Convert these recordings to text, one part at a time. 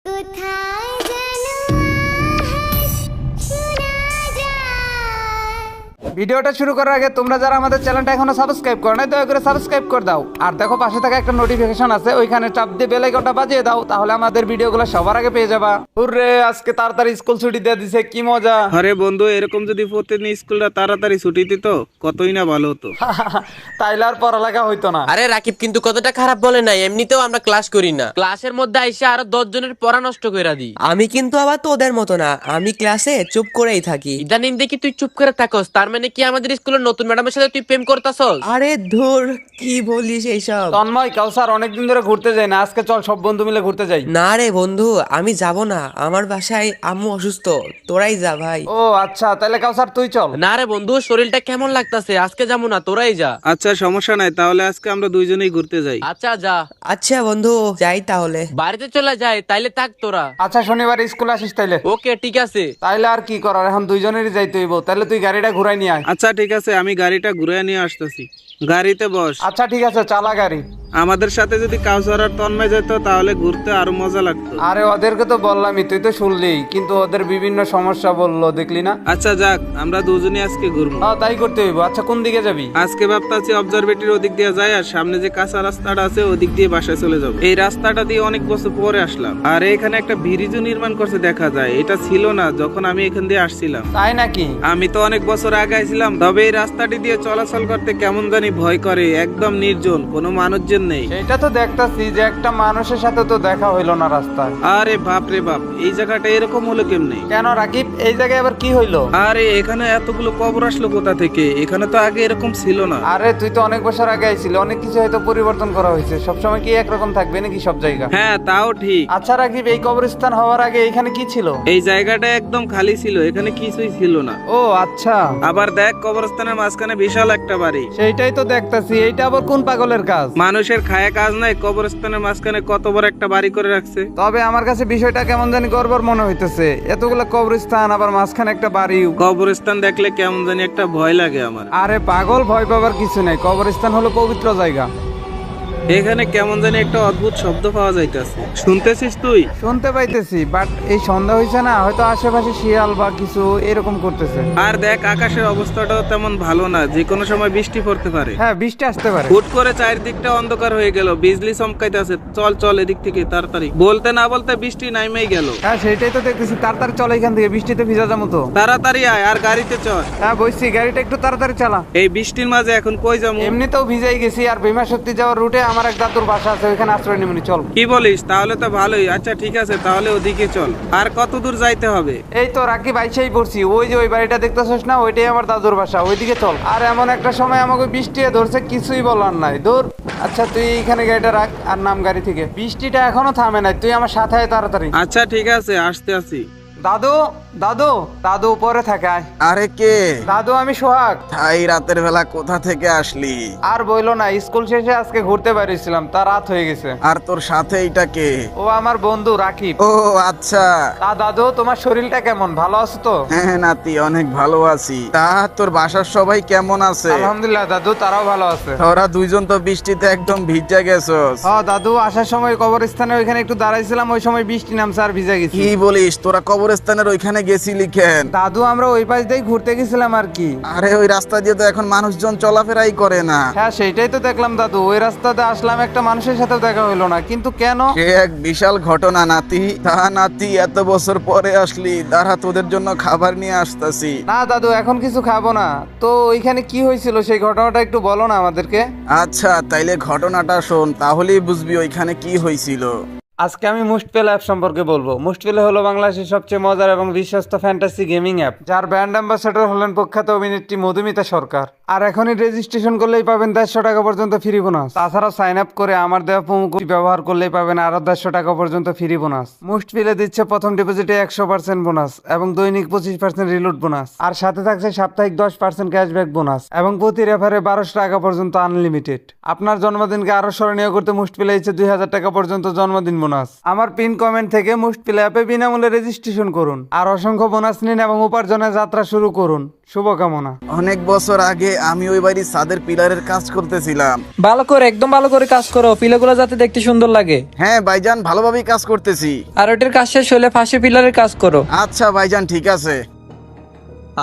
কোথায় যেন আহাস শোনা যায়। ভিডিওটা শুরু করার আগে তোমরা যারা আমাদের চ্যানেলটা এখনো সাবস্ক্রাইব করো নাই দয়া করে সাবস্ক্রাইব করে দাও, আর দেখো পাশে থাকা একটা নোটিফিকেশন আছে, ওইখানে চাপ দিয়ে বেল আইকনটা বাজিয়ে দাও, তাহলে আমাদের ভিডিওগুলো সবার আগে পেয়ে যাবা। হুররে, আজকে তাড়াতাড়ি স্কুল ছুটি দিয়ে দিছে, কি মজা। আরে বন্ধু, এরকম যদি প্রতিদিন স্কুলটা তাড়াতাড়ি ছুটি দিত কতই না ভালো হতো। তাইলে আর পড়ালেখা হইতো না। আরে রাকিব কিন্তু কতটা খারাপ বলে নাই, এমনিতেও আমরা ক্লাস করি না, ক্লাসের মধ্যে আইসা আরো 10 জনের পড়া নষ্ট কইরা দিই। আমি কিন্তু আবার তোদের মতো না, আমি ক্লাসে চুপ করেই থাকি। ইদানিং দেখি তুই চুপ করে থাকস, তার মানে কি আমাদের স্কুলের নতুন ম্যাডামের সাথে তুই প্রেম করতাছস? আরে ধুর, কি বলিস এইসব? তন্ময়, কাউসার অনেকদিন ধরে ঘুরতে যাই না, আজকে চল সব বন্ধু মিলে ঘুরতে যাই। না রে বন্ধু, আমি যাব না, আমার বাসায় আম্মু অসুস্থ, তোরাই যা ভাই। ও আচ্ছা, তাহলে কাউসার তুই চল। না রে বন্ধু, শরীরটা কেমন লাগতাছে, আজকে যাবো না, তোরাই যা। আচ্ছা সমস্যা নাই, তাহলে আজকে আমরা দুইজনেই ঘুরতে যাই। আচ্ছা যা। আচ্ছা বন্ধু, যাই তাহলে। বাড়িতে চলে যায়, তাইলে থাক তোরা। আচ্ছা, শনিবার স্কুলে আসিস তাইলে। ওকে ঠিক আছে। তাইলে আর কি করার, এখন দুইজনেরই যাইতে হইব। তাহলে তুই গাড়িটা ঘুরাই নিয়ে আয়। আচ্ছা ঠিক আছে, আমি গাড়িটা ঘুরে নিয়ে আসতেছি, গাড়িতে বস। আচ্ছা ঠিক আছে, চালা গাড়ি। আমাদের সাথে যদি কাউসার আর তন্ময় যেত তাহলে ঘুরতে আরো মজা লাগতো। আরে ওদেরকে তো বললামই, তুই তো শুনলি, কিন্তু ওদের বিভিন্ন সমস্যা বললো, দেখলি না? আচ্ছা যাক, আমরা দুজনই আজকে ঘুরবো। হ্যাঁ, তাই করতে হইব। আচ্ছা, কোন দিকে যাবি? আজকে ভাবতাছি অবজারভেটরির ওদিক দিয়ে যাই, আর সামনে যে কাঁচা রাস্তাটা আছে ওদিক দিয়ে বাসায় চলে যাবো। এই রাস্তাটা দিয়ে অনেক বছর পরে আসলাম, আর এখানে একটা ব্রিজও নির্মাণ করছে দেখা যায়, এটা ছিল না যখন আমি এখান দিয়ে আসছিলাম। তাই নাকি? আমি তো অনেক বছর আগে আইছিলাম, তবে এই রাস্তাটি দিয়ে চলাচল করতে কেমন জানি ভয় করে, একদম নির্জন, কোনো মানুষজন নেই। সেটা তো দেখতাছি যে একটা মানুষের সাথে তো দেখা হইলো না রাস্তায়। আরে বাপ রে বাপ, এই জায়গাটা এরকম হলো কেমনে? কেন রাকিব, এই জায়গায় আবার কি হইলো? আরে এখানে এতগুলো কবর আসলো কোথা থেকে? এখানে তো আগে এরকম ছিল না। আরে তুই তো অনেক বছর আগে আইছিল, অনেক কিছু হয়তো পরিবর্তন করা হয়েছে। সবসময় কি একরকম থাকবে নাকি সব জায়গা? হ্যাঁ তাও ঠিক। আচ্ছা রাকিব, এই কবরস্থান হওয়ার আগে এখানে কি ছিল? এই জায়গাটা একদম খালি ছিল, এখানে কিছুই ছিল না। ও আচ্ছা। আবার দেখ, কবরস্থানের মাঝখানে বিশাল একটা বাড়ি। সেইটাই তো দেখতাছি, এইটা আবার কোন পাগলের কাজ? মানুষের খায়া কাজ নাই, কবরস্থানের মাঝখানে কত বড় একটা বাড়ি করে রাখছে। তবে আমার কাছে বিষয়টা কেমন জানি গর্বর মনে হইতেছে, এতগুলো কবরস্থান আবার মাঝখানে একটা বাড়ি। কবরস্থান দেখলে কেমন জানি একটা ভয় লাগে আমার। আরে পাগল, ভয় পাবার কিছু নেই, কবরস্থান হলো পবিত্র জায়গা। এখানে কেমন জানি একটা অদ্ভুত শব্দ পাওয়া যাইতেছে, শুনতেছিস তুই? শুনতে পাইতেছি, বাট এই সন্ধ্যা হয়েছে না, হয়তো আশেপাশে শিয়াল বা কিছু এরকম করতেছে। আর দেখ, আকাশের অবস্থাটাও তেমন ভালো না, যে কোনো সময় বৃষ্টি পড়তে পারে। হ্যাঁ, বৃষ্টি আসতে পারে। হুট করে চারিদিকটা অন্ধকার হয়ে গেল, বিজলি চমকাইতেছে। চল চল এদিক থেকে তাড়াতাড়ি। বলতে না বলতে বৃষ্টি নাইমেই গেল। হ্যাঁ, সেটাই তো দেখতেছি, তাড়াতাড়ি চল এখান থেকে, বৃষ্টিতে ভিজা যাবো তো। তাড়াতাড়ি আয় আর গাড়িতে চল। হ্যাঁ বসছি, গাড়িটা একটু তাড়াতাড়ি চালা। এই বৃষ্টির মাঝে এখন কই যাবো? এমনিতেও ভিজাই গেছি, আর ভীমা শক্তি যাওয়ার রুটে আমার এক দাদুর বাসা আছে, ওইখানে আশ্রয় নিমনি, চল। কি বলিস? তাহলে তো ভালোই। আচ্ছা ঠিক আছে, তাহলে ওদিকে চল। আর কত দূর যাইতে হবে? এই তো রাকিব, আইসাই পড়ছি, ওই যে ওই বাড়িটা দেখতেছস না, ওইটাই আমার দাদুর বাসা, ওইদিকে চল। আর এমন একটা সময় আমাকে বৃষ্টি ধরছে, কিছুই বলার নাই, দূর। আচ্ছা তুই এইখানে গাড়িটা রাখ আর নাম গাড়ি থেকে। বৃষ্টিটা এখনো থামে নাই, তুই আমার সাথে আয় তাড়াতাড়ি। আচ্ছা ঠিক আছে, আসতে আসি। দাদু, দাদু, দাদু উপরে থাকে, আয়। আরে কে? দাদু, আমি সোহাগ। তাই রাতের বেলা কোথা থেকে আসলি? আর বইলো না, স্কুল শেষে আজকে ঘুরতে বেরিয়েছিলাম, তা রাত হয়ে গেছে। আর তোর সাথে এইটা কে? ও আমার বন্ধু রাকিব। ও আচ্ছা। তা দাদু, তোমার শরীরটা কেমন, ভালো আছো তো? হ্যাঁ নাতি, অনেক ভালো আছি। তা তোর বাসার সবাই কেমন আছে? আলহামদুলিল্লাহ দাদু, তারাও ভালো আছে। তোরা দুইজন তো বৃষ্টিতে একদম ভিজে গেছস। হ্যাঁ দাদু, আসার সময় কবরস্থানে ওইখানে একটু দাঁড়াইছিলাম, ওই সময় বৃষ্টি নামছে আর ভিজে গেছি। কি বলিস? তোরা কবরস্থানের ওইখানে গেছিলি কেন? দাদু, আমরা ওই পাশ দিয়ে ঘুরতে গেছিলাম আর কি। আরে ওই রাস্তা দিয়ে তো এখন মানুষজন চলাফেরাই করে না। হ্যাঁ সেইটাই তো দেখলাম দাদু, ওই রাস্তাতে আসলাম, একটা মানুষের সাথে দেখা হইলো না, কিন্তু কেন? সে এক বিশাল ঘটনা নাতি। তা নাতি, এত বছর পরে আসলি, দাঁড়া তোদের জন্য খাবার নিয়ে আসতাছি। না দাদু, এখন কিছু খাবো না। তো ওইখানে কি হয়েছিল সেই ঘটনাটা একটু বলো না আমাদেরকে। আচ্ছা তাইলে ঘটনাটা শোন, তাহলেই বুঝবি ওইখানে কি হয়েছিল। আজকে আমি মুস্টপেল অ্যাপ সম্পর্কে বলবো। মুস্টপেল হলো বাংলাদেশের সবচেয়ে মজার এবং বিশ্বস্ত ফ্যান্টাসি গেমিং অ্যাপ, যার ব্র্যান্ড অ্যাম্বাসেডর হলেন প্রখ্যাত অভিনেত্রী মধুমিতা সরকার। আর এখনই রেজিস্ট্রেশন করলেই পাবেন 150 টাকা পর্যন্ত ফ্রি বোনাস। তাছাড়াও সাইন আপ করে আমার দেওয়া প্রোমো কোড ব্যবহার করলেই পাবেন আরো 150 টাকা পর্যন্ত ফ্রি বোনাস। মুস্টপেলে দিচ্ছে প্রথম ডিপোজিটে 100% বোনাস এবং দৈনিক 25% রিলোড বোনাস, আর সাথে থাকছে সাপ্তাহিক 10% ক্যাশব্যাক বোনাস এবং প্রতি রেফারে 1200 টাকা পর্যন্ত আনলিমিটেড। আপনার জন্মদিনকে আরো স্মরণীয় করতে মুস্টপেলে দিচ্ছে 2000 টাকা পর্যন্ত জন্মদিন বোনাস। আমার পিন কমেন্ট থেকে মুস্টপেল অ্যাপে বিনামূল্যে রেজিস্ট্রেশন করুন আর অসংখ্য বোনাস নিন এবং উপার্জনের যাত্রা শুরু করুন। শুভকামনা। অনেক বছর আগে আমি ওই বাড়ির ছাদের পিলারের কাজ করতেছিলাম। ভালো করে, একদম ভালো করে কাজ করো, পিলারগুলো যাতে দেখতে সুন্দর লাগে। হ্যাঁ ভাইজান, ভালোভাবেই কাজ করতেছি। আর ওটার কাজ শেষ হলে ফাঁসের পিলারের কাজ করো। আচ্ছা ভাইজান, ঠিক আছে।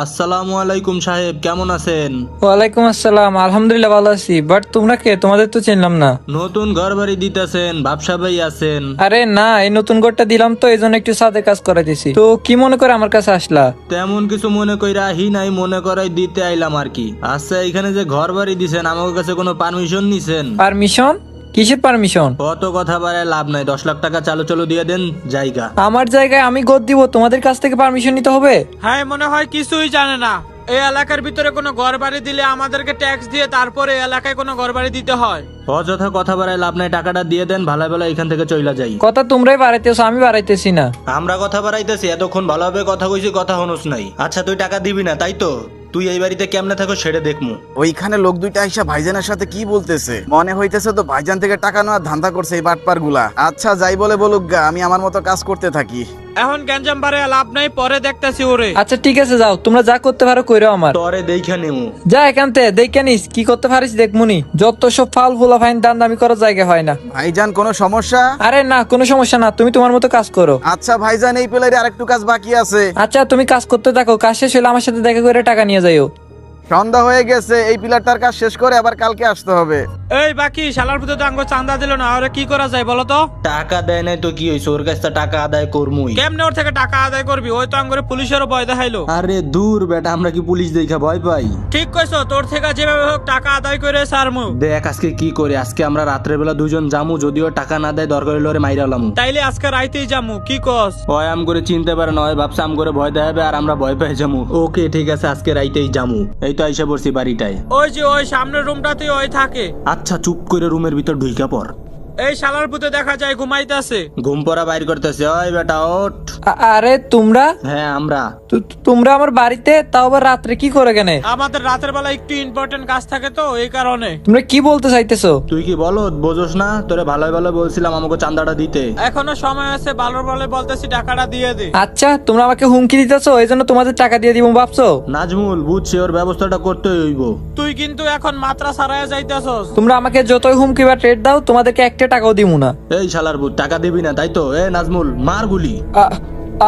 আসসালামু আলাইকুম সাহেব, কেমন আছেন? ওয়ালাইকুম আসসালাম, আলহামদুলিল্লাহ ভালো আছি। বাট তোমরা কে? তোমাদের তো চিনলাম না। নতুন ঘর বাড়ি দিতেছেন, ব্যবসা ভাই আছেন? আরে না, এই নতুন ঘরটা দিলাম তো, এই জন্য একটু সাথে কাজ করাইতেছি। তো কি মনে করে আমার কাছে আসলা? তেমন কিছু মনে কইরা আহি নাই, মনে করাই দিতে আইলাম আর কি। আচ্ছা, এখানে যে ঘর বাড়ি দিছেন, আমার কাছে কোনো পারমিশন নিছেন? পারমিশন? কিসের পারমিশন? কত কথা বাড়ায় লাভ নাই, 10 লাখ টাকা চালু চালু দিয়ে দেন জায়গা। আমার জায়গায় আমি গদ দিব, তোমাদের কাছ থেকে পারমিশন নিতে হবে? হ্যাঁ, মনে হয় কিছুই জানে না। এই এলাকার ভিতরে কোনো ঘর বাড়ি দিলে আমাদেরকে ট্যাক্স দিয়ে তারপরে এলাকায় কোনো ঘর বাড়ি দিতে হয়। অযথা কথা বাড়ায় লাভ নাই, টাকাটা দিয়ে দেন, ভালো ভালো এখান থেকে চইলা যাই। কথা তোমরাই বাড়াইতেছো, আমি বাড়াইতেছি না। আমরা কথা বাড়াইতেছি, এতক্ষণ ভালোভাবে কথা কইছি, কথা হনুস নাই। আচ্ছা, তুই টাকা দিবি না তাই তো? তুই এই বাড়িতে কেমনে থাকো সেটা দেখমু। ওইখানে লোক দুইটা আইসা ভাইজানের সাথে কি বলতেছে, মনে হইতেছে তো ভাইজান থেকে টাকা নেওয়ার ধান্দা করছে এই বাটপার গুলা। আচ্ছা, যাই বলে বলুক গা, আমি আমার মতো কাজ করতে থাকি। এখন গ্যাঞ্জাম বাড়ে লাভ নাই, পরে দেখতেছি ওরে। আচ্ছা ঠিক আছে, যাও, তোমরা যা করতে পারো কইরো। আমার তরে দেইখা নেমু। যা এখান থেকে, দেখে নিস কি করতে পারিস, দেখমুনি। যত সব ফাল ফুলা ফাইন দান দামি করার জায়গা হয় না। ভাইজান, কোনো সমস্যা? আরে না, কোনো সমস্যা না, তুমি তোমার মতো কাজ করো। আচ্ছা ভাইজান, এই পিলারে আরেকটু কাজ বাকি আছে। আচ্ছা তুমি কাজ করতে থাকো, কাজ শেষ হলে আমার সাথে দেখা করে টাকা নিয়ে যাইও। সন্ধ্যা হয়ে গেছে, এই পিলারটার কাজ শেষ করে আবার কালকে আসতে হবে। এই বাকি শালার পুতো তো আঙ্গ চান্দা দিল না, ওরে কি করা যায় বলো তো? টাকা দেয় নাই তো কি হইছে, ওর কাছে টাকা আদায় করমুই। কেমনে ওর থেকে টাকা আদায় করবি? ওই তো আঙ্গরে পুলিশেরও ভয় দেখাইলো। আরে দূর বেটা, আমরা কি পুলিশ দেখা ভয় পাই? ঠিক কইছো, তোর থেকে যেভাবে হোক টাকা আদায় করে সারমু। দেখ আজকে কি করে, আজকে আমরা রাত্রে বেলা দুজন জামু, যদিও টাকা না দেয় দরকার হইলে ওরে মাইরালামু। তাইলে আজকে রাইতেই যামু, কি কস? ওই আম করে চিনতে পারে না, হয় ভাবছে আম করে ভয় দেখাবে আর আমরা ভয় পেয়ে যামু। ওকে ঠিক আছে, আজকে রাইতেই জামু। এই তো আইসা পড়ছি বাড়িটায়। ওই যে ওই সামনের রুমটাতে ওই থাকে। আচ্ছা চুপ করে রুমের ভিতর ঢুইকা পড়। এই শালার পুতে দেখা যায় ঘুমাইতেছে। ঘুম পড়া বাইর করতেছে। ওই বেটা ওঠ। আরে তোমরা? হ্যাঁ আমরা। তোমরা আমার বাড়িতে, তাও আবার রাত্রে কি করে কেন? আমাদের রাতের বেলা একটু ইম্পর্টেন্ট কাজ থাকে তো এই কারণে। তোমরা কি বলতে চাইতেছো? তুই কি বলো বোঝোস না? তোরে ভালো ভালো বলছিলাম আমাকে চান্দাটা দিতে। এখনো সময় আছে, ভালো বলে বলতেছি টাকাটা দিয়ে দে। আচ্ছা তোমরা আমাকে হুমকি দিতেছো, এই জন্য তোমাদের টাকা দিয়ে দিব ভাবছো? নাজমুল বুঝছি, ওর ব্যবস্থাটা করতেই হইব। তুই কিন্তু এখন মাত্রা ছাড়াইয়া যাইতেছস। তোমরা আমাকে যতই হুমকি বা ট্রেড দাও, তোমাদেরকে একটা টাকাও দিব না। এই শালার বুট, টাকা দিবি না তাই তো? এ নাজমুল, মার গুলি।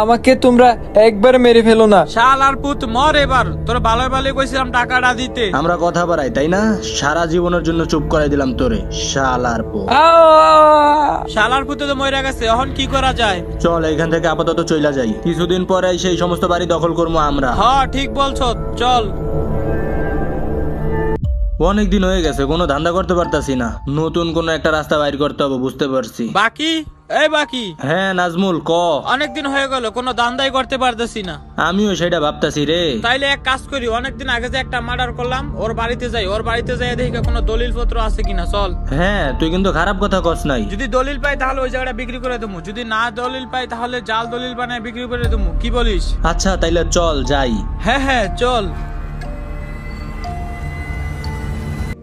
আমাকে তোমরা একবার মেরে ফেলো না। শালার পুত মর এবার, তোর ভালো ভালো কইছিলাম টাকাটা দিতে। আমরা কথা বাড়াই তাই না? সারা জীবনের জন্য চুপ করাই দিলাম তোরে, শালার পো। শালার পুতে তো মরে গেছে, এখন কি করা যায়? চল এখান থেকে আপাতত চইলা যাই, কিছুদিন পরে সেই সমস্ত বাড়ি দখল করবো আমরা। হ্যাঁ ঠিক বলছো, চল। অনেক দিন হয়ে গেছে, কোনো ধান্দা করতে পারতাছি না। নতুন কোন একটা রাস্তা বাইর করতে হবে, বুঝতে পারছি। বাকি এই বাকি। হ্যাঁ নাজমুল ক। অনেকদিন হয়ে গেল, কোনো দান্দাই করতে পারতেছি না। আমিও সেটা ভাবতাছি রে। তাইলে এক কাজ করি, অনেকদিন আগে যে একটা মার্ডার করলাম, ওর বাড়িতে যাই। ওর বাড়িতে যাই দেখি কোনো দলিল পত্র আছে কিনা। চল। হ্যাঁ তুই কিন্তু খারাপ কথা কস নাই। যদি দলিল পাই তাহলে ওই জায়গাটা বিক্রি করে দেবো, যদি না দলিল পাই তাহলে জাল দলিল বানায় বিক্রি করে দেবো। কি বলিস? আচ্ছা তাইলে চল যাই। হ্যাঁ হ্যাঁ চল।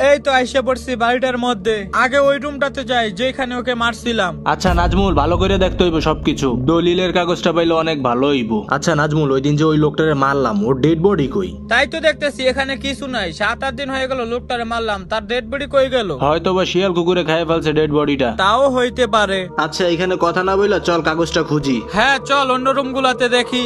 এই তো আইসা পড়ছি বাড়িটার মধ্যে। আগে ওই রুমটাতে যাই যেখানে ওকে মারছিলাম। আচ্ছা নাজমুল, ভালো করে দেখতে হইব সবকিছু। দলিলের কাগজটা পাইলে অনেক ভালো হইব। আচ্ছা নাজমুল, ওই দিন যে ওই লোকটারে মারলাম, ওর ডেড বডি কই? তাই তো দেখতেছি এখানে কিছু নাই। 7-8 দিন হয়ে গেল লোকটারে মারলাম, তার ডেড বডি কই গেল? হয়তো বা শিয়াল কুকুরে খাইয়ে ফেলছে ডেড বডিটা। তাও হইতে পারে। আচ্ছা এখানে কথা না বইলা চল কাগজটা খুঁজি। হ্যাঁ চল, অন্য রুম গুলাতে দেখি।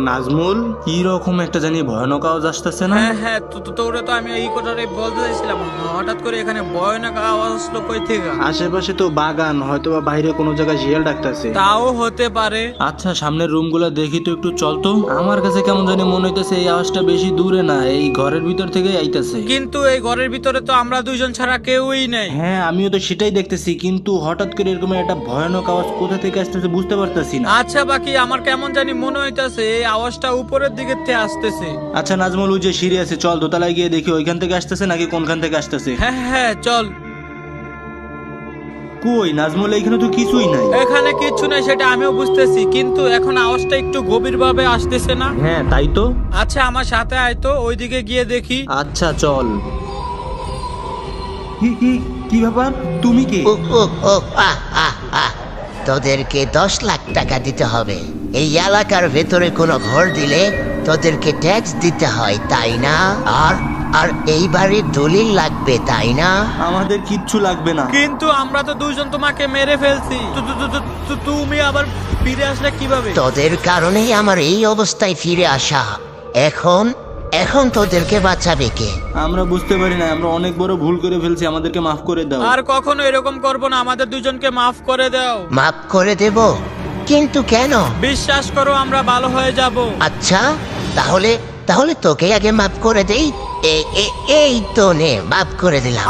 নাজমুল, কি রকম একটা জানি ভয়ানক আওয়াজ আসতেছে না? হ্যাঁ হ্যাঁ, তোরে তো আমি এই কথাটাই বলতে চাইছিলাম। হঠাৎ করে এখানে ভয়ানক আওয়াজ আসলো কই থেকে? আশেপাশে তো বাগান, হয়তো বা বাইরে কোনো জায়গায় শিয়াল ডাকতেছে। তাও হতে পারে। আচ্ছা সামনের রুম গুলা দেখি তো একটু, চল তো। আমার কাছে কেমন জানি মনে হইতেছে এই আওয়াজটা বেশি দূরে না, এই ঘরের ভিতর থেকে আইতাছে। কিন্তু এই ঘরের ভিতরে তো আমরা দুইজন ছাড়া কেউই নেই। হ্যাঁ আমিও তো সেটাই দেখতেছি, কিন্তু হঠাৎ করে এরকম একটা ভয়ানক আওয়াজ কোথা থেকে আসতেছে বুঝতে পারতেছি না। আচ্ছা বাকি, আমার কেমন জানি মনে হইতাছে এই আওয়াজটা উপরের দিকে থেকে আসতেছে। আচ্ছা নাজমুল, ওই যে সিঁড়ি আছে, চল দোতলায় গিয়ে দেখি ওইখান থেকে আসতেছে নাকি কোনখান থেকে আসতেছে। হ্যাঁ হ্যাঁ চল। কই নাজমুল, এইখানে তো কিছুই নাই। এখানে কিছু নাই সেটা আমিও বুঝতেছি, কিন্তু এখন আওয়াজটা একটু গভীর ভাবে আসতেছে না? হ্যাঁ তাই তো। আচ্ছা আমার সাথে আয় তো, ওইদিকে গিয়ে দেখি। আচ্ছা চল। কি ব্যাপার, তুমি কি? তোদেরকে 10 লাখ টাকা দিতে হবে। এই এলাকার ভেতরে কোনো ঘর দিলে তোদেরকে ট্যাক্স দিতে হয় তাই না? আর আর এই বাড়ির দলিল লাগবে তাই না? আমাদের কিচ্ছু লাগবে না। কিন্তু আমরা তো দুইজন তোমাকে মেরে ফেলছি, তুমি আবার ফিরে আসলে কিভাবে? তোদের কারণেই আমার এই অবস্থায় ফিরে আসা। এখন এখন তোদেরকে বাঁচাবে কে? আমরা বুঝতে পারি না, আমরা অনেক বড় ভুল করে ফেলছি, আমাদেরকে মাফ করে দাও। আর কখনো এরকম করব না, আমাদের দুজনকে মাফ করে দাও। মাফ করে দেব, কিন্তু কেন? বিশ্বাস করো আমরা ভালো হয়ে যাব। আচ্ছা, তাহলে তাহলে তোকে আগে মাফ করে দেই। এই তো নে, মাফ করে দিলাম।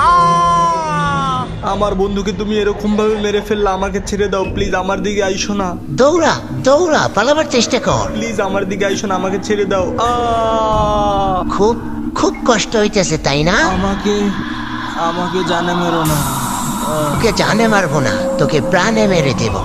আমার বন্ধুকে তুমি এরকম ভাবে মেরে ফেললা, আমাকে ছেড়ে দাও প্লিজ, আমার দিকে আইসো না। দৌড়া দৌড়া, পালাবার চেষ্টা কর। প্লিজ আমার দিকে আইসো না, আমাকে ছেড়ে দাও। খুব খুব কষ্ট হইতেছে তাই না? আমাকে আমাকে জানে মেরো না। তোকে জানে মারবো না, তোকে প্রাণে মেরে দেব।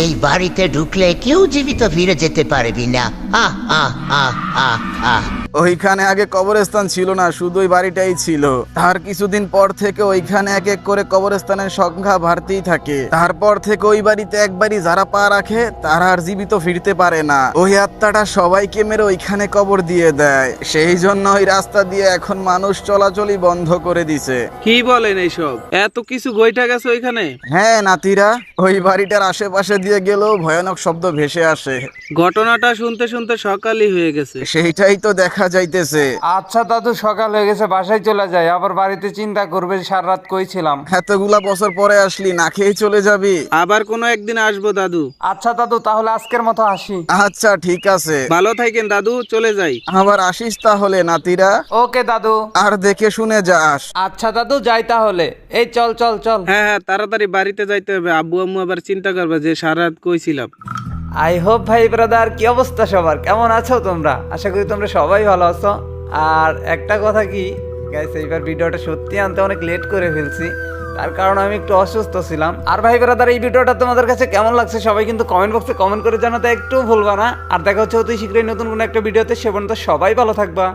এই বাড়িতে ঢুকলে কেউ জীবিত ফিরে যেতে পারবি না। আহ আহ আহ আহ আহ। ওইখানে আগে কবরস্থান ছিল না, শুধু ওই বাড়িটাই ছিল। তার কিছুদিন পর থেকে ওইখানে এক এক করে কবরস্থানের সংখ্যা বাড়তেই থাকে। তারপর থেকে ওই বাড়িতে একবারই যারা পা রাখে তারা আর জীবিত ফিরতে পারে না। ওই আত্মাটা সবাইকে মেরে ওইখানে কবর দিয়ে দেয়। সেই জন্য ওই রাস্তা দিয়ে এখন মানুষ চলাচলই বন্ধ করে দিছে। কি বলেন এইসব? এত কিছু গইঠা গেছে ওইখানে? হ্যাঁ নাতিরা, ওই বাড়িটার আশেপাশে দিয়ে গেলেও ভয়ানক শব্দ ভেসে আসে। ঘটনাটা শুনতে শুনতে সকালই হয়ে গেছে। সেইটাই তো দেখা যাইতেছে। আচ্ছা দাদু, সকাল হয়ে গেছে, বাসায় চলে যাই। আবার বাড়িতে চিন্তা করবে সারা রাত কই ছিলাম। এতগুলা বছর পরে আসলি, না খেয়ে চলে যাবি? আবার কোনো একদিন আসবো দাদু। আচ্ছা দাদু, তাহলে আজকের মতো আসি। আচ্ছা ঠিক আছে, ভালো থাকেন দাদু, চলে যাই। আবার আসিস তাহলে নাতিরা। ওকে দাদু। আর দেখে শুনে যাস। আচ্ছা দাদু, যাই তাহলে। এই চল চল চল। হ্যাঁ হ্যাঁ, তাড়াতাড়ি বাড়িতে যাইতে হবে। আব্বু আম্মু আবার চিন্তা করবে যে সারা রাত কইছিলাম। আই হোপ ভাই ব্রাদার, কি অবস্থা সবার, কেমন আছো তোমরা? আশা করি তোমরা সবাই ভালো আছো। আর একটা কথা কি গাইস, এইবার ভিডিওটা সত্যি আনতে অনেক লেট করে ফেলছি, তার কারণ আমি একটু অসুস্থ ছিলাম। আর ভাই ব্রাদার, এই ভিডিওটা তোমাদের কাছে কেমন লাগছে সবাই কিন্তু কমেন্ট বক্সে কমেন্ট করে জানাতে একটু ভুলবা না। আর দেখা হচ্ছে অতি শীঘ্রই নতুন কোনো একটা ভিডিওতে। সে পর্যন্ত সবাই ভালো থাকবা।